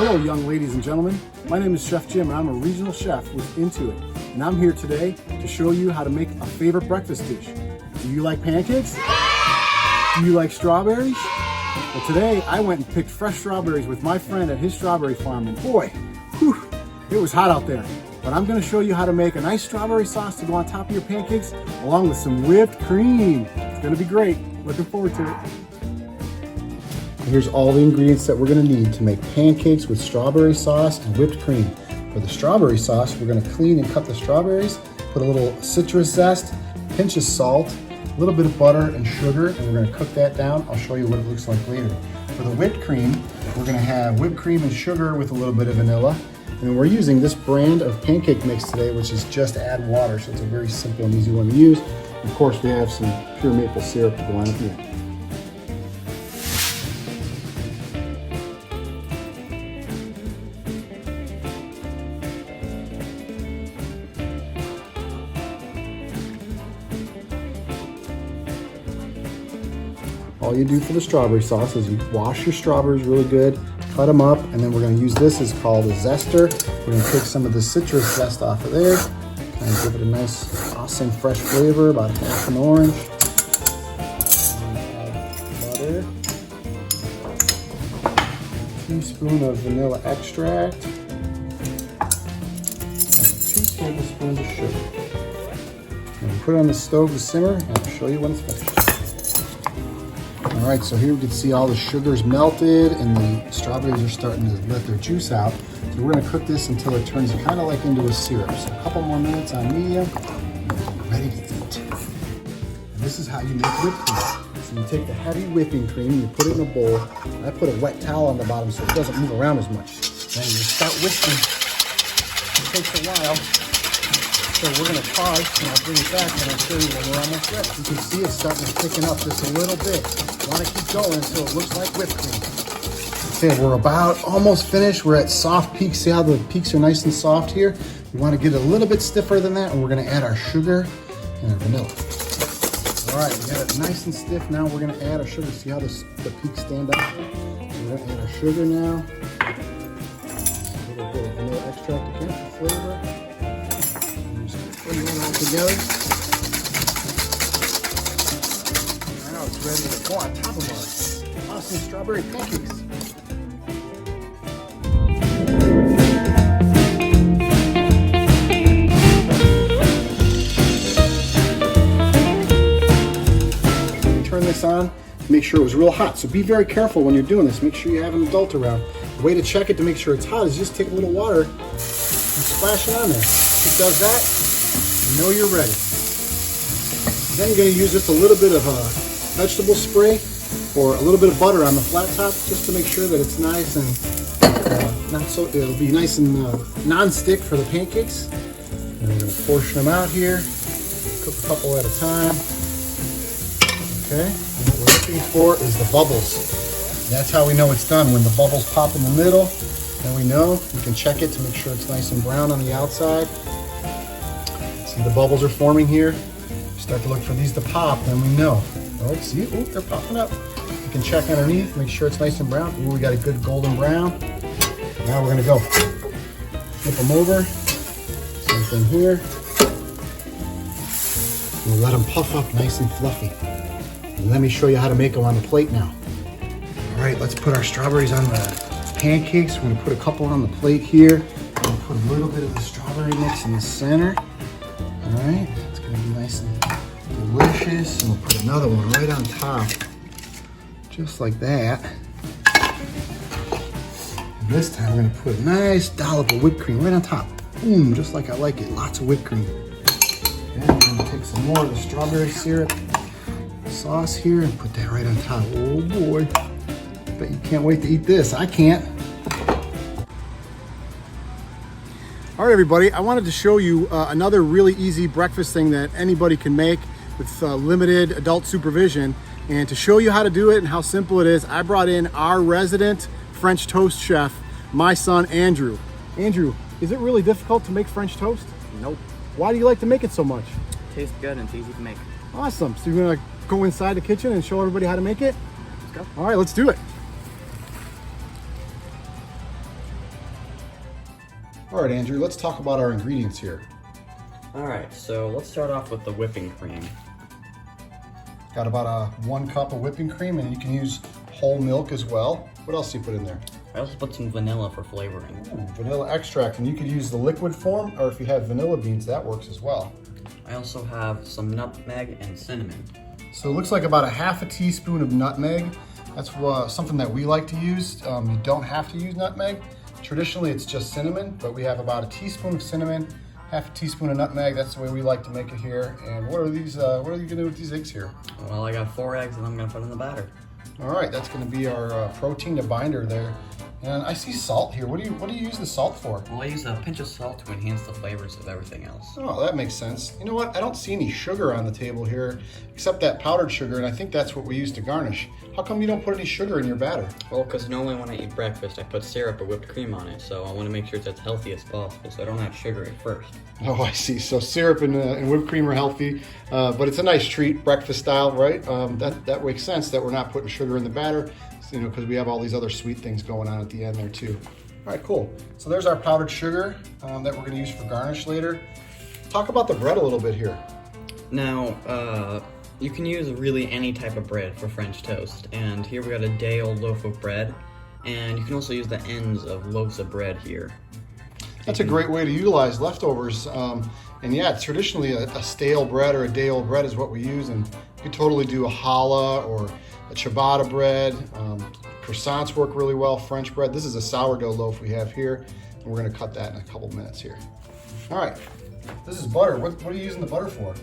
Hello young ladies and gentlemen, my name is Chef Jim and I'm a regional chef with Intuit, and I'm here today to show you how to make a favorite breakfast dish. Do you like pancakes? Do you like strawberries? Well, today I went and picked fresh strawberries with my friend at his strawberry farm, and boy, whew, it was hot out there. But I'm going to show you how to make a nice strawberry sauce to go on top of your pancakes along with some whipped cream. It's going to be great. Looking forward to it. Here's all the ingredients that we're going to need to make pancakes with strawberry sauce and whipped cream. For the strawberry sauce, we're going to clean and cut the strawberries, put a little citrus zest, a pinch of salt, a little bit of butter and sugar, and we're going to cook that down. I'll show you what it looks like later. For the whipped cream, we're going to have whipped cream and sugar with a little bit of vanilla. And we're using this brand of pancake mix today, which is just add water, so it's a very simple and easy one to use. And of course, we have some pure maple syrup to go on at the end. All you do for the strawberry sauce is you wash your strawberries really good, cut them up, and then we're going to use this. It's called a zester. We're going to take some of the citrus zest off of there, kind of give it a nice, awesome, fresh flavor, about half an orange. Butter, a teaspoon of vanilla extract, and 2 tablespoons of sugar. And put it on the stove to simmer, and I'll show you when it's finished. All right, so here we can see all the sugar's melted and the strawberries are starting to let their juice out. So we're gonna cook this until it turns kind of like into a syrup. So a couple more minutes on medium, and we're ready to eat. And this is how you make whipped cream. So you take the heavy whipping cream, you put it in a bowl. I put a wet towel on the bottom so it doesn't move around as much. Then you start whisking. It takes a while. So we're going to pause, and I'll bring it back, and I'll show you when we're almost ready. You can see it's starting to thicken up just a little bit. You want to keep going until it looks like whipped cream. Okay, we're about almost finished. We're at soft peaks. See how the peaks are nice and soft here? We want to get it a little bit stiffer than that, and we're going to add our sugar and our vanilla. All right, we got it nice and stiff. Now we're going to add our sugar. See how the peaks stand up? We're going to add our sugar now. A little bit of vanilla extract again for flavor. Put it all together. Now it's ready to go on top of our awesome strawberry pancakes. Turn this on to make sure it was real hot. So be very careful when you're doing this. Make sure you have an adult around. The way to check it to make sure it's hot is just take a little water and splash it on there. If it does that, you know you're ready. Then you're going to use just a little bit of vegetable spray or a little bit of butter on the flat top just to make sure that it's nice and it'll be nice and non-stick for the pancakes. And we're going to portion them out here. Cook a couple at a time. Okay, and what we're looking for is the bubbles. That's how we know it's done. When the bubbles pop in the middle, then we know. We can check it to make sure it's nice and brown on the outside. See the bubbles are forming here. Start to look for these to pop, then we know. Oh, see, oh, they're popping up. You can check underneath, make sure it's nice and brown. Ooh, we got a good golden brown. Now we're gonna go flip them over. Same thing here. We'll let them puff up nice and fluffy. And let me show you how to make them on the plate now. All right, let's put our strawberries on the pancakes. We're gonna put a couple on the plate here. We're gonna put a little bit of the strawberry mix in the center. All right, it's gonna be nice and delicious. And we'll put another one right on top, just like that. And this time we're gonna put a nice dollop of whipped cream right on top. Boom, just like I like it, lots of whipped cream. And we're gonna take some more of the strawberry syrup sauce here and put that right on top. Oh boy, bet you can't wait to eat this. I can't. All right, everybody, I wanted to show you another really easy breakfast thing that anybody can make with limited adult supervision. And to show you how to do it and how simple it is, I brought in our resident French toast chef, my son, Andrew. Andrew, is it really difficult to make French toast? Nope. Why do you like to make it so much? It tastes good and it's easy to make. Awesome. So you're gonna go inside the kitchen and show everybody how to make it? Let's go. All right, let's do it. All right, Andrew, let's talk about our ingredients here. Alright, so let's start off with the whipping cream. Got about 1 cup of whipping cream, and you can use whole milk as well. What else do you put in there? I also put some vanilla for flavoring. Ooh, vanilla extract, and you could use the liquid form, or if you have vanilla beans, that works as well. I also have some nutmeg and cinnamon. So it looks like about 1/2 teaspoon of nutmeg. That's something that we like to use. You don't have to use nutmeg. Traditionally, it's just cinnamon, but we have about 1 teaspoon of cinnamon, 1/2 teaspoon of nutmeg. That's the way we like to make it here. And what are these? What are you gonna do with these eggs here? Well, I got 4 eggs and I'm gonna put in the batter. All right, that's gonna be our protein to binder there. And I see salt here. What do you use the salt for? Well, I use a pinch of salt to enhance the flavors of everything else. Oh, that makes sense. You know what? I don't see any sugar on the table here, except that powdered sugar, and I think that's what we use to garnish. How come you don't put any sugar in your batter? Well, because normally when I eat breakfast, I put syrup or whipped cream on it, so I want to make sure it's as healthy as possible, so I don't add sugar at first. Oh, I see. So syrup and whipped cream are healthy, but it's a nice treat, breakfast style, right? That makes sense that we're not putting sugar in the batter, you know, because we have all these other sweet things going on at the end there too. All right, cool. So there's our powdered sugar that we're going to use for garnish later. Talk about the bread a little bit here. Now, you can use really any type of bread for French toast, and here we got a day-old loaf of bread, and you can also use the ends of loaves of bread here. That's a great way to utilize leftovers. And yeah, traditionally a stale bread or a day-old bread is what we use, and you could totally do a challah or a ciabatta bread. Croissants work really well, French bread. This is a sourdough loaf we have here, and we're gonna cut that in a couple minutes here. All right, this is butter. What are you using the butter for?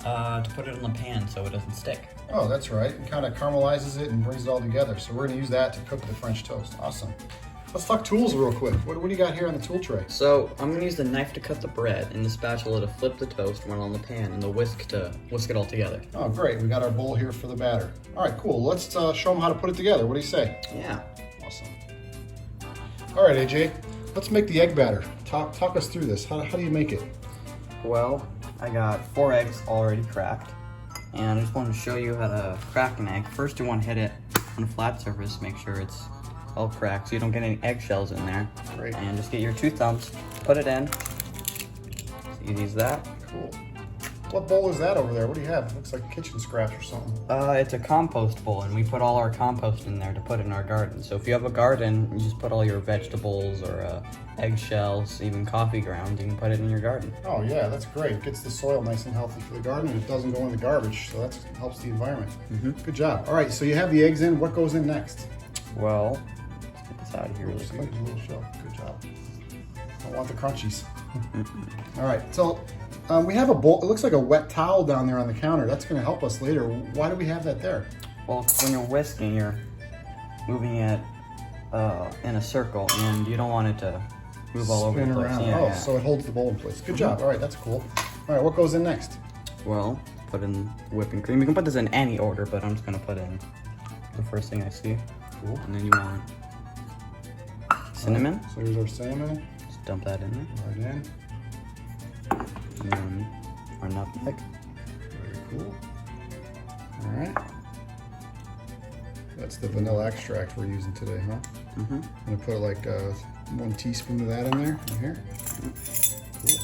To put it in the pan so it doesn't stick. Oh, that's right. It kind of caramelizes it and brings it all together. So we're gonna use that to cook the French toast. Awesome. Let's talk tools real quick. What do you got here on the tool tray? So I'm gonna use the knife to cut the bread and the spatula to flip the toast when on the pan and the whisk to whisk it all together. Oh, great. We got our bowl here for the batter. All right, cool. Let's show them how to put it together. What do you say? Yeah. Awesome. All right, AJ, let's make the egg batter. Talk us through this. How do you make it? Well, I got 4 eggs already cracked, and I just wanted to show you how to crack an egg. First, you want to hit it on a flat surface, make sure it's all cracked so you don't get any eggshells in there. Great. And just get your 2 thumbs, put it in. It's easy as that. Cool. What bowl is that over there? What do you have? It looks like kitchen scraps or something. It's a compost bowl, and we put all our compost in there to put in our garden. So if you have a garden, you just put all your vegetables or eggshells, even coffee grounds, you can put it in your garden. Oh yeah, that's great. It gets the soil nice and healthy for the garden, and it doesn't go in the garbage, so that helps the environment. Good job. All right, so you have the eggs in. What goes in next? Well, let's get this out of here really See, quick. there's a little shell. Good job. Don't want the crunchies. All right, so we have a bowl. It looks like a wet towel down there on the counter. That's going to help us later. Why do we have that there? Well, when you're whisking, you're moving it in a circle, and you don't want it to move all over the place. Around. Yeah, Oh, yeah. so it holds the bowl in place. Good job. All right, that's cool. All right, what goes in next? Well, put in whipping cream. You can put this in any order, but I'm just gonna put in the first thing I see. Cool. And then you want cinnamon. So here's our cinnamon. Just dump that in there. Right in. And then our nutmeg. Very cool. All right. That's the vanilla extract we're using today, huh? Mm-hmm. I'm gonna put like 1 teaspoon of that in there, right here. Cool.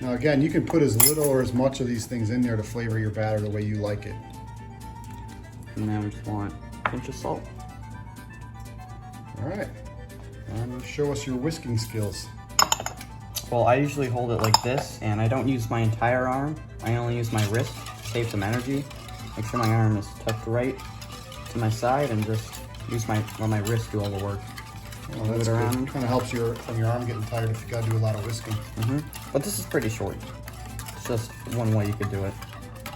Now again, you can put as little or as much of these things in there to flavor your batter the way you like it. And then we just want a pinch of salt. All right. And show us your whisking skills. Well, I usually hold it like this, and I don't use my entire arm. I only use my wrist to save some energy. Make sure my arm is tucked right to my side, and just let my wrist do all the work. Well, that's it good. around. Kind of helps your arm getting tired if you gotta do a lot of whisking. But this is pretty short. It's just one way you could do it.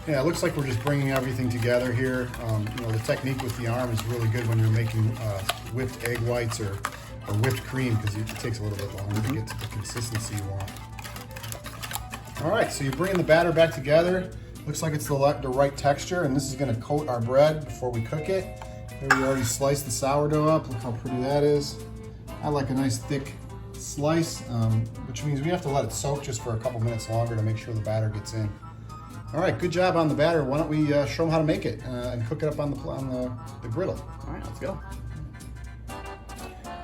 Yeah, it looks like we're just bringing everything together here. You know, the technique with the arm is really good when you're making whipped egg whites or whipped cream, because it takes a little bit longer to get to the consistency you want. All right, so you're bringing the batter back together. Looks like it's the right texture, and this is gonna coat our bread before we cook it. Here we already sliced the sourdough up. Look how pretty that is. I like a nice thick slice, which means we have to let it soak just for a couple minutes longer to make sure the batter gets in. All right, good job on the batter. Why don't we show them how to make it and cook it up on the griddle. All right, let's go.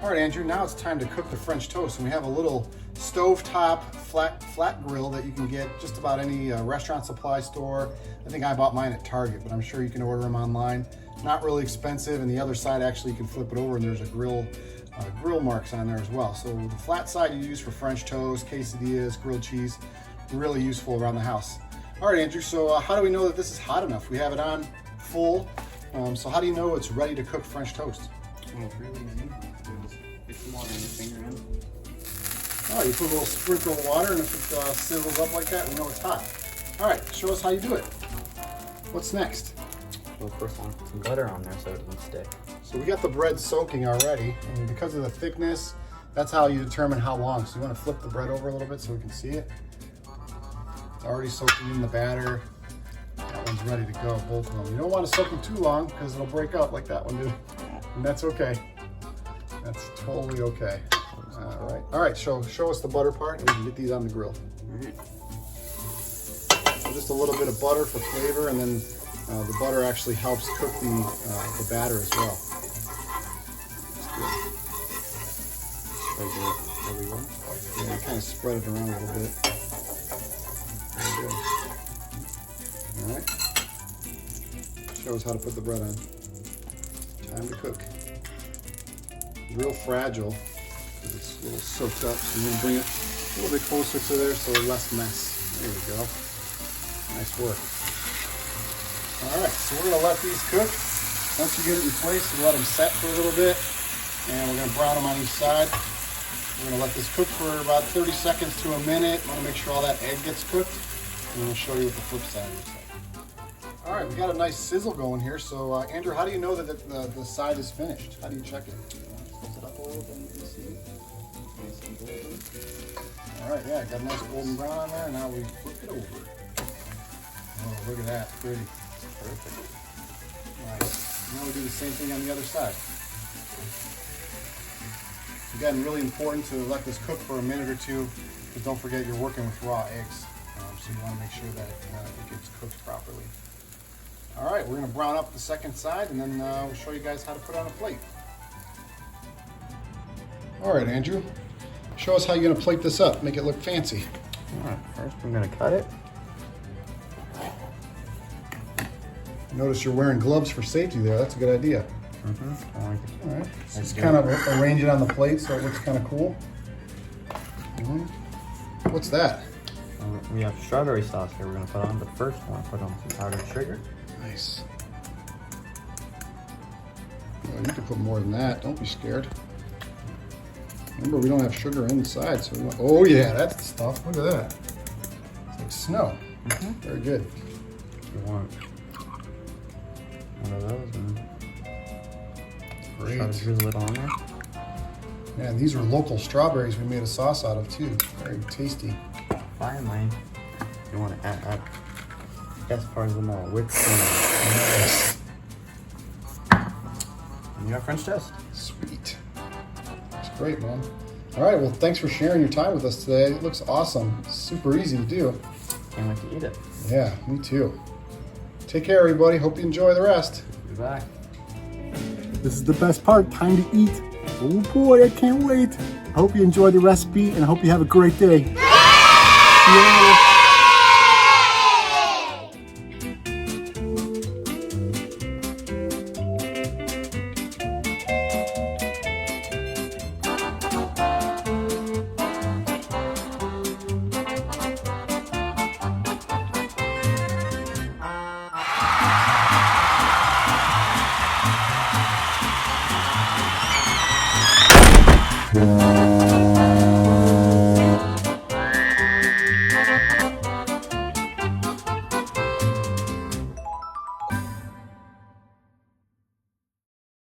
All right, Andrew, now it's time to cook the French toast. And we have a little stovetop flat grill that you can get just about any restaurant supply store. I think I bought mine at Target, but I'm sure you can order them online. Not really expensive, and the other side actually you can flip it over and there's a grill marks on there as well. So the flat side you use for French toast, quesadillas, grilled cheese, really useful around the house. All right, Andrew, so how do we know that this is hot enough? We have it on full, so how do you know it's ready to cook French toast? Well, it's really easy. Get some water in your finger in. Oh, you put a little sprinkle of water, and if it sizzles up like that, we know it's hot. All right, show us how you do it. What's next? Well, first I want to put some butter on there so it doesn't stick. So we got the bread soaking already, and because of the thickness, that's how you determine how long. So you want to flip the bread over a little bit so we can see it. It's already soaking in the batter. That one's ready to go, both of them. You don't want to soak them too long because it'll break up like that one did, and that's okay. That's totally okay. All right. Show us the butter part, and we can get these on the grill. All right. So just a little bit of butter for flavor, and then the butter actually helps cook the batter as well. Everywhere. Yeah, kind of spread it around a little bit. Good. All right. Show us how to put the bread on. Time to cook. Real fragile because it's a little soaked up, so we'll bring it a little bit closer to there so less mess. There we go. Nice work. All right, so we're gonna let these cook. Once you get it in place, you let them set for a little bit, and we're gonna brown them on each side. We're gonna let this cook for about 30 seconds to a minute. Wanna make sure all that egg gets cooked, and we'll show you what the flip side looks like. All right, we got a nice sizzle going here. So Andrew, how do you know that the side is finished? How do you check it? Close it up a little bit and you can see. Nice and golden. All right, yeah, got a nice golden brown on there, and now we flip it over. Oh, look at that, pretty. Perfect. Nice. Now we do the same thing on the other side. Again, really important to let this cook for a minute or two, because don't forget you're working with raw eggs, so you want to make sure that it gets cooked properly. All right, we're going to brown up the second side, and then we'll show you guys how to put it on a plate. All right, Andrew, show us how you're going to plate this up, make it look fancy. All right, first I'm going to cut it. Notice you're wearing gloves for safety there. That's a good idea. I like it. All right, so just kind of arrange it on the plate so it looks kind of cool. What's that? We have strawberry sauce here we're going to put on, but first I want to put on some powdered sugar. Nice. Well, you can put more than that. Don't be scared. Remember, we don't have sugar inside, so we want... Oh yeah, that's the stuff. Look at that. It's like snow. Very good. You want one of those and Great. try to drizzle it on there. Man, these are local strawberries we made a sauce out of too. Very tasty. Finally, you want to add the best part of them all, whipped cream. Nice. And you have French toast. Sweet. That's great, man. All right, well, thanks for sharing your time with us today. It looks awesome. Super easy to do. Can't wait to eat it. Yeah, me too. Take care, everybody. Hope you enjoy the rest. Goodbye. This is the best part, time to eat. Oh boy, I can't wait. I hope you enjoy the recipe and I hope you have a great day. Yeah. Yeah.